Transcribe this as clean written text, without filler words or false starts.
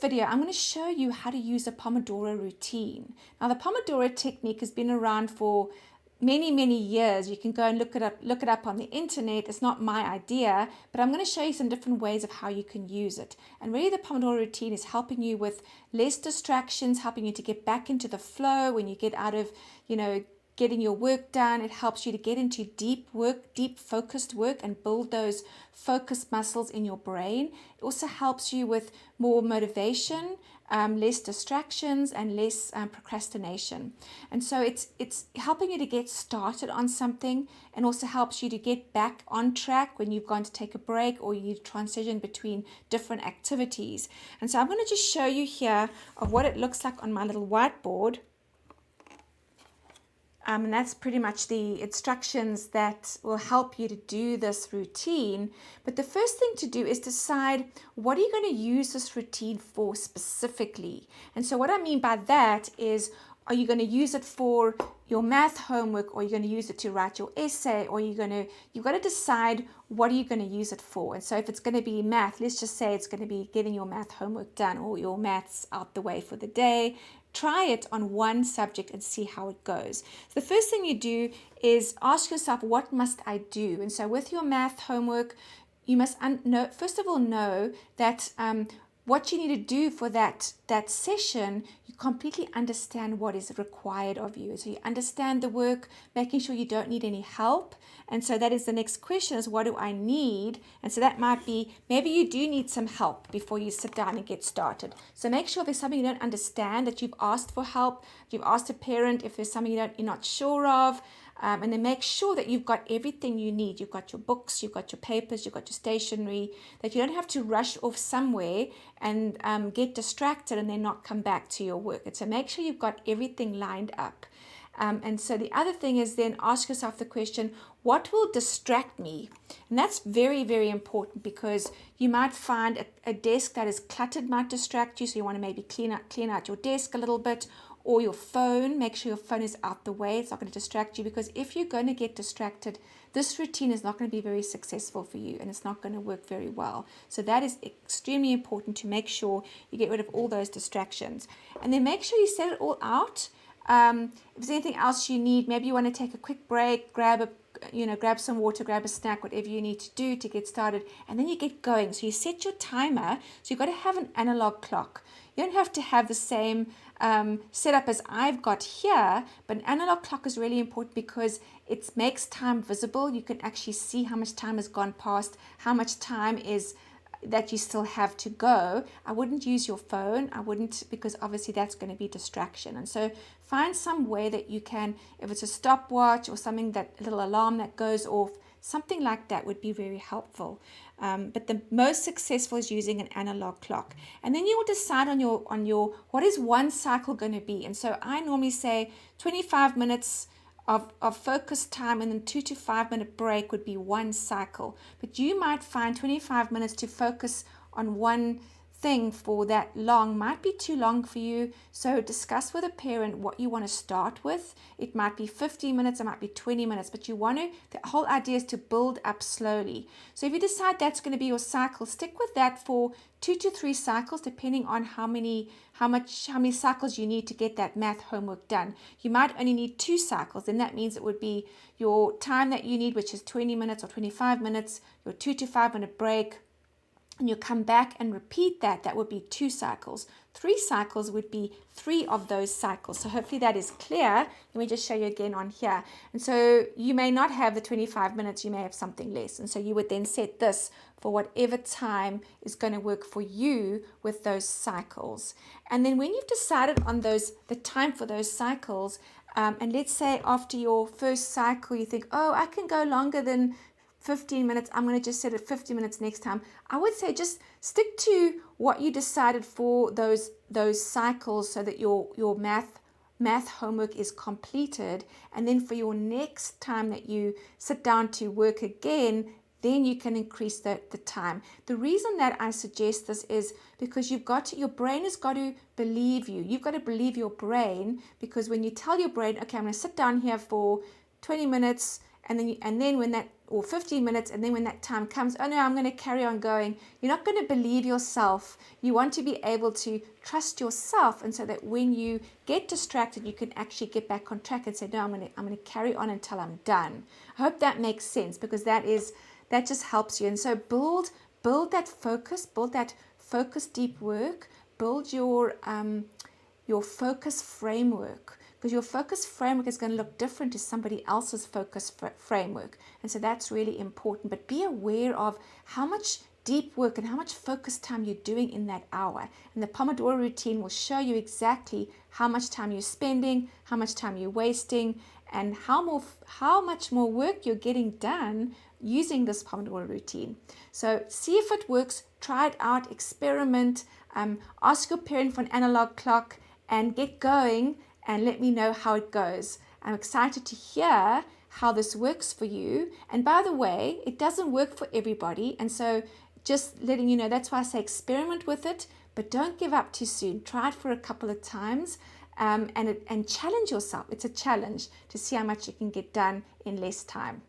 video, I'm going to show you how to use a Pomodoro routine. Now, the Pomodoro technique has been around for many years. You can go and look it up on the internet. It's not my idea, but I'm going to show you some different ways of how you can use it. And really, the Pomodoro routine is helping you with less distractions, helping you to get back into the flow when you get out of, getting your work done. It helps you to get into deep work, deep focused work, and build those focus muscles in your brain. It also helps you with more motivation, less distractions, and less procrastination. And so it's helping you to get started on something, and also helps you to get back on track when you've gone to take a break or you transition between different activities. And so I'm going to just show you here of what it looks like on my little whiteboard. And that's pretty much the instructions that will help you to do this routine. But the first thing to do is decide, what are you going to use this routine for specifically? And so what I mean by that is, are you going to use it for your math homework, or are you going to use it to write your essay, or you've got to decide what are you going to use it for. And so if it's going to be math, let's just say it's going to be getting your math homework done or your maths out the way for the day. Try it on one subject and see how it goes. So the first thing you do is ask yourself, what must I do? And so with your math homework, you must first of all know that what you need to do for that session, you completely understand what is required of you. So you understand the work, making sure you don't need any help. And so that is the next question, is what do I need? And so that might be, maybe you do need some help before you sit down and get started. So make sure if there's something you don't understand, that you've asked for help, you've asked a parent if there's something you're not sure of. And then make sure that you've got everything you need. You've got your books, you've got your papers, you've got your stationery, that you don't have to rush off somewhere and get distracted and then not come back to your work. And so make sure you've got everything lined up. And so the other thing is then ask yourself the question, what will distract me? And that's very important, because you might find a desk that is cluttered might distract you. So you want to maybe clean out your desk a little bit, or your phone. Make sure your phone is out the way. It's not going to distract you, because if you're going to get distracted, this routine is not going to be very successful for you, and it's not going to work very well. So that is extremely important, to make sure you get rid of all those distractions. And then make sure you set it all out. If there's anything else you need, maybe you want to take a quick break, grab some water, grab a snack, whatever you need to do to get started, and then you get going. So you set your timer. So you've got to have an analog clock. You don't have to have the same setup as I've got here, but an analog clock is really important because it makes time visible. You can actually see how much time has gone past, how much time is that you still have to go. I wouldn't use your phone. I wouldn't, because obviously that's going to be distraction. And so find some way that you can, if it's a stopwatch or something, that little alarm that goes off, something like that would be very helpful. But the most successful is using an analog clock. And then you will decide on your what is one cycle going to be. And so I normally say 25 minutes of focus time, and then 2 to 5 minute break would be one cycle. But you might find 25 minutes to focus on one thing for that long might be too long for you. So discuss with a parent what you want to start with. It might be 15 minutes, it might be 20 minutes, but the whole idea is to build up slowly. So if you decide that's going to be your cycle, stick with that for 2 to 3 cycles, depending on how many cycles you need to get that math homework done. You might only need 2 cycles, and that means it would be your time that you need, which is 20 minutes or 25 minutes, your 2 to 5 minute break, and you come back and repeat that. That would be 2 cycles. 3 cycles would be 3 of those cycles. So hopefully that is clear. Let me just show you again on here. And so you may not have the 25 minutes, you may have something less. And so you would then set this for whatever time is going to work for you with those cycles. And then when you've decided on the time for those cycles, and let's say after your first cycle you think, oh, I can go longer than 15 minutes, I'm going to just set it 50 minutes next time. I would say just stick to what you decided for those cycles, so that your math homework is completed. And then for your next time that you sit down to work again, then you can increase the time. The reason that I suggest this is because your brain has got to believe you. You've got to believe your brain, because when you tell your brain, okay, I'm going to sit down here for 20 minutes, and then when or 15 minutes, and then when that time comes, oh no, I'm going to carry on going. You're not going to believe yourself. You want to be able to trust yourself, and so that when you get distracted, you can actually get back on track and say, no, I'm going to carry on until I'm done. I hope that makes sense, because that just helps you. And so build that focus deep work, build your focus framework, because your focus framework is going to look different to somebody else's focus framework. And so that's really important. But be aware of how much deep work and how much focus time you're doing in that hour. And the Pomodoro routine will show you exactly how much time you're spending, how much time you're wasting, and how much more work you're getting done using this Pomodoro routine. So see if it works, try it out, experiment, ask your parent for an analog clock, and get going and let me know how it goes. I'm excited to hear how this works for you. And by the way, it doesn't work for everybody. And so just letting you know, that's why I say experiment with it, but don't give up too soon. Try it for a couple of times and challenge yourself. It's a challenge to see how much you can get done in less time.